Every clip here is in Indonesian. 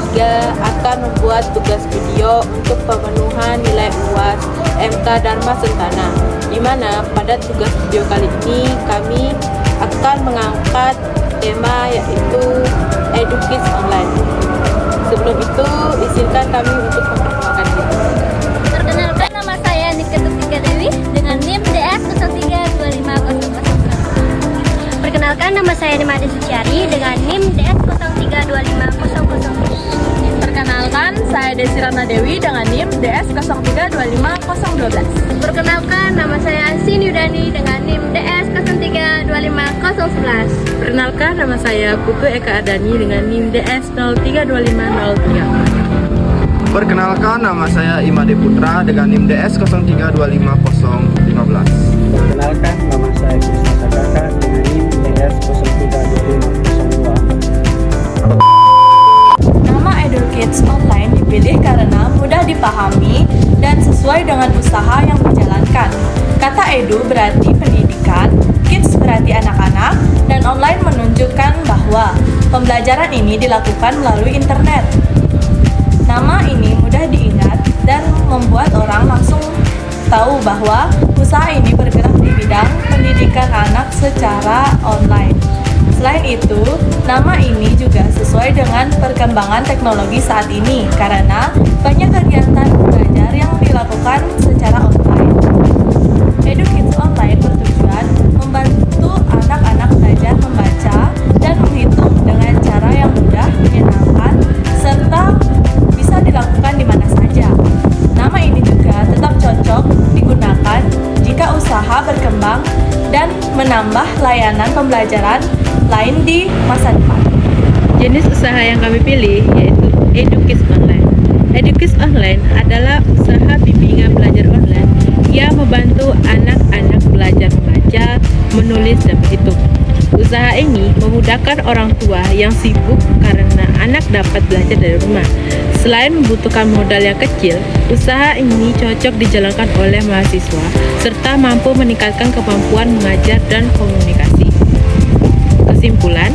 ketiga akan membuat tugas video untuk pemenuhan nilai UAS MK Dharma Sentana, di mana pada tugas video kali ini kami akan mengangkat tema yaitu EduKids Online. Sebelum itu, izinkan kami untuk memperkenalkan diri. Perkenalkan, nama saya Niketuk Tika Dewi dengan NIM DS 032500. Perkenalkan, nama saya Nimade Suciari dengan NIM DS 032500. Perkenalkan, saya Desi Ratna Dewi dengan NIM DS 03250012. Perkenalkan, nama saya Ansin Yudani dengan NIM DS 03250011. Perkenalkan, nama saya Putu Eka Ardani dengan NIM DS 032503. Perkenalkan, nama saya Imade Putra dengan NIM DS 03250015. Perkenalkan, nama saya Krisna Sakaka dengan NIM DS 032502. Nama EduKids Online dipilih karena mudah dipahami dan sesuai dengan usaha yang dijalankan. Kata edu berarti pendidikan, kids berarti anak-anak, dan online menunjukkan bahwa pembelajaran ini dilakukan melalui internet. Nama ini mudah diingat dan membuat orang langsung tahu bahwa usaha ini bergerak di bidang pendidikan anak secara online. Selain itu, nama ini juga sesuai dengan perkembangan teknologi saat ini karena banyak kegiatan belajar yang dilakukan secara online. EduKids Online bertujuan membantu anak-anak belajar membaca dan menghitung dengan cara yang mudah, menyenangkan, serta bisa dilakukan di mana saja. Nama ini juga tetap cocok digunakan jika usaha berkembang dan menambah layanan pembelajaran lain di masa depan. Jenis usaha yang kami pilih yaitu EduKids Online. EduKids Online adalah usaha bimbingan belajar online yang membantu anak-anak belajar membaca, menulis, dan berhitung. Usaha ini memudahkan orang tua yang sibuk karena anak dapat belajar dari rumah. Selain membutuhkan modal yang kecil, usaha ini cocok dijalankan oleh mahasiswa serta mampu meningkatkan kemampuan mengajar dan komunikasi. Kesimpulan,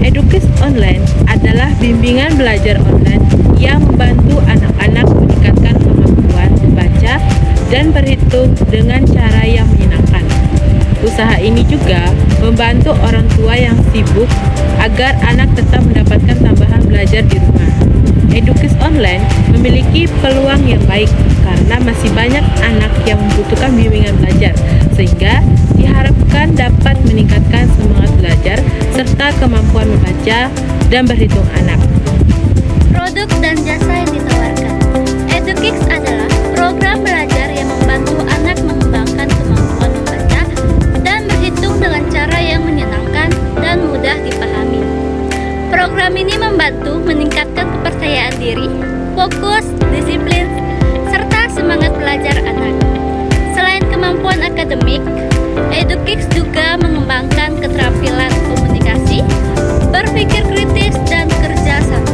EduKids Online adalah bimbingan belajar online yang membantu anak-anak meningkatkan kemampuan membaca dan berhitung dengan cara yang menyenangkan. Usaha ini juga membantu orang tua yang sibuk agar anak tetap mendapatkan tambahan belajar di rumah. EduKids Online memiliki peluang yang baik karena masih banyak anak yang membutuhkan bimbingan belajar, sehingga diharapkan dapat meningkatkan semangat belajar serta kemampuan membaca dan berhitung anak. Produk dan jasa yang ditawarkan. EduKids adalah program belajar yang membantu anak mengembangkan kemampuan membaca dan berhitung dengan cara yang menyenangkan dan mudah dipahami. Program ini membantu meningkatkan kepercayaan diri, fokus, disiplin, serta semangat belajar anak. Selain kemampuan akademik, EduKids juga mengembangkan keterampilan komunikasi, berpikir kritis, dan kerja sama.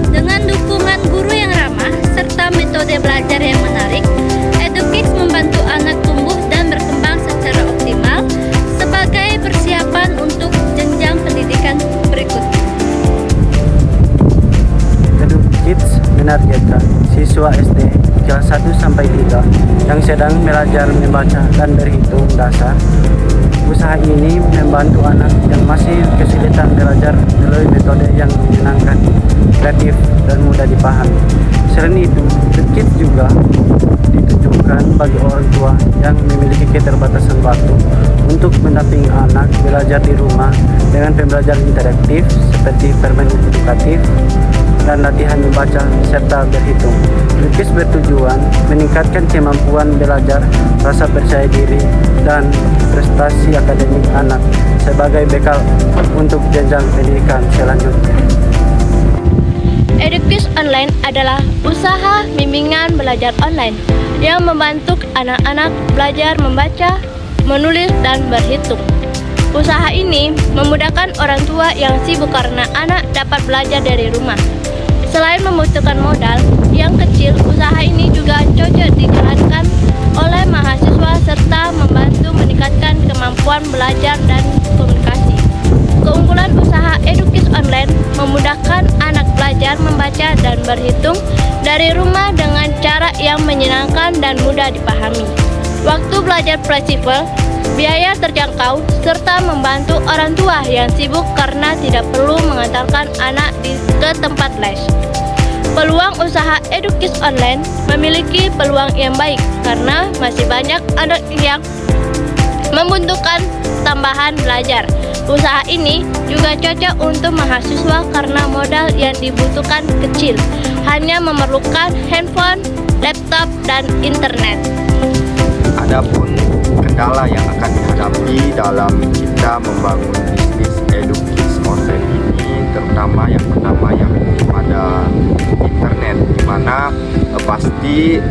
Dengan dukungan guru yang ramah serta metode belajar yang menarik, EduKids membantu anak tumbuh dan berkembang secara optimal sebagai persiapan untuk jenjang pendidikan berikutnya. EduKids menargetkan siswa SD kelas 1 sampai 3 yang sedang belajar membaca dan berhitung dasar. Usaha ini membantu anak yang masih kesulitan belajar melalui metode yang menyenangkan, kreatif, dan mudah dipahami. Selain itu, EduKids juga ditujukan bagi orang tua yang memiliki keterbatasan waktu untuk mendampingi anak belajar di rumah dengan pembelajaran interaktif seperti permainan edukatif dan latihan membaca serta berhitung. EduKids bertujuan meningkatkan kemampuan belajar, rasa percaya diri, dan prestasi akademik anak sebagai bekal untuk jenjang pendidikan selanjutnya. EduKids Online adalah usaha bimbingan belajar online yang membantu anak-anak belajar membaca, menulis, dan berhitung. Usaha ini memudahkan orang tua yang sibuk karena anak dapat belajar dari rumah. Selain membutuhkan modal yang kecil, usaha ini juga cocok dijalankan oleh mahasiswa serta membantu meningkatkan kemampuan belajar dan komunikasi. Keunggulan usaha EduKids Online memudahkan anak belajar membaca dan berhitung dari rumah dengan cara yang menyenangkan dan mudah dipahami. Waktu belajar fleksibel, biaya terjangkau, serta membantu orang tua yang sibuk karena tidak perlu mengantarkan anak ke tempat les. Peluang usaha EduKids Online memiliki peluang yang baik karena masih banyak anak yang membutuhkan tambahan belajar. Usaha ini juga cocok untuk mahasiswa karena modal yang dibutuhkan kecil, hanya memerlukan handphone, laptop, dan internet. Adapun kendala yang akan dihadapi dalam kita membangun bisnis EduKids Online ini, terutama yang pertama yang pada internet, di mana pasti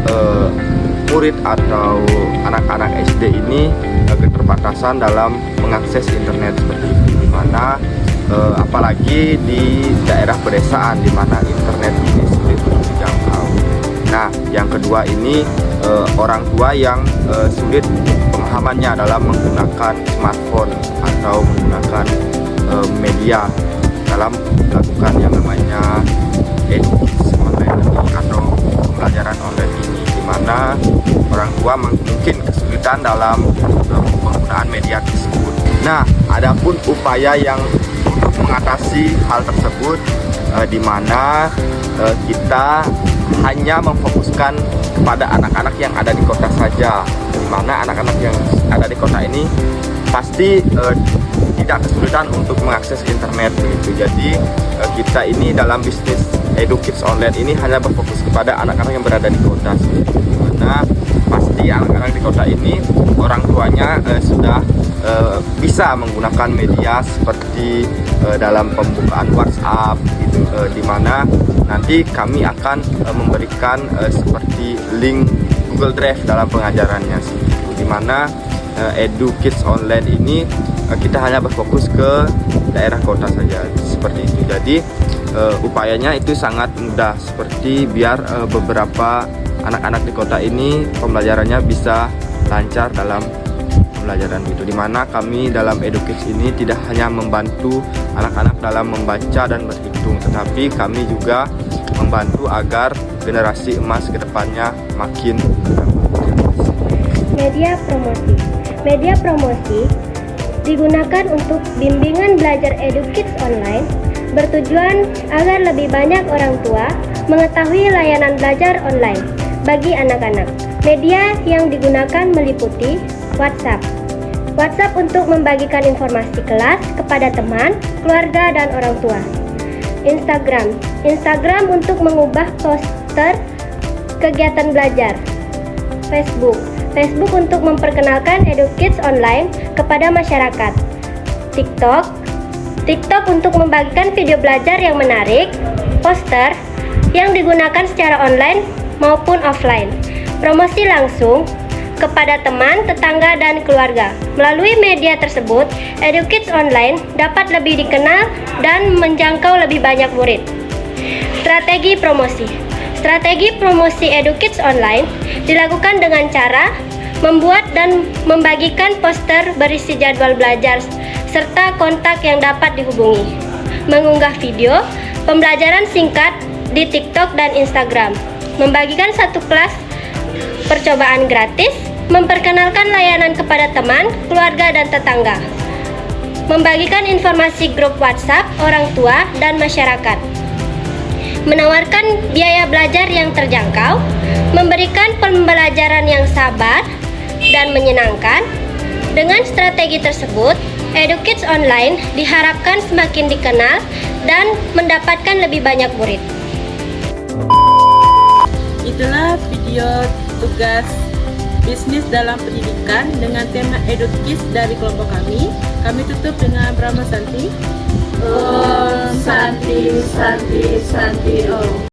murid atau anak-anak SD ini keterbatasan dalam mengakses internet seperti itu, di mana apalagi di daerah pedesaan di mana internet ini sulit untuk dijangkau. Nah, yang kedua ini orang tua yang sulit pemahamannya dalam menggunakan smartphone atau menggunakan media dalam melakukan yang namanya EduKids Online ini atau pembelajaran online ini, di mana orang tua mungkin kesulitan dalam penggunaan media tersebut. Nah, adapun upaya yang untuk mengatasi hal tersebut, di mana kita hanya memfokuskan kepada anak-anak yang ada di kota saja, di mana anak-anak yang ada di kota ini pasti tidak kesulitan untuk mengakses internet begitu. Jadi kita ini dalam bisnis EduKids Online ini hanya berfokus kepada anak-anak yang berada di kota, di mana pasti anak-anak di kota ini orang tuanya sudah bisa menggunakan media seperti dalam pembukaan WhatsApp gitu, di mana nanti kami akan memberikan seperti link Google Drive dalam pengajarannya, di mana EduKids Online ini kita hanya berfokus ke daerah kota saja seperti itu. Jadi upayanya itu sangat mudah, seperti biar beberapa anak-anak di kota ini pembelajarannya bisa lancar dalam pembelajaran itu, dimana kami dalam EduKids ini tidak hanya membantu anak-anak dalam membaca dan berhitung, tetapi kami juga membantu agar generasi emas ke depannya makin Media promosi digunakan untuk bimbingan belajar EduKids Online, bertujuan agar lebih banyak orang tua mengetahui layanan belajar online bagi anak-anak. Media yang digunakan meliputi WhatsApp untuk membagikan informasi kelas kepada teman, keluarga, dan orang tua. Instagram untuk mengubah poster kegiatan belajar. Facebook untuk memperkenalkan EduKids Online kepada masyarakat. TikTok untuk membagikan video belajar yang menarik. Poster yang digunakan secara online maupun offline. Promosi langsung kepada teman, tetangga, dan keluarga. Melalui media tersebut, EduKids Online dapat lebih dikenal dan menjangkau lebih banyak murid. Strategi promosi EduKids Online dilakukan dengan cara membuat dan membagikan poster berisi jadwal belajar serta kontak yang dapat dihubungi, mengunggah video pembelajaran singkat di TikTok dan Instagram, membagikan satu kelas percobaan gratis, memperkenalkan layanan kepada teman, keluarga, dan tetangga, membagikan informasi grup WhatsApp orang tua dan masyarakat, menawarkan biaya belajar yang terjangkau, memberikan pembelajaran yang sabar dan menyenangkan. Dengan strategi tersebut, EduKids Online diharapkan semakin dikenal dan mendapatkan lebih banyak murid. Itulah video tugas bisnis dalam pendidikan dengan tema EduKids dari kelompok kami. Kami tutup dengan Brahma Santi. Om Santi Santi Santi Om.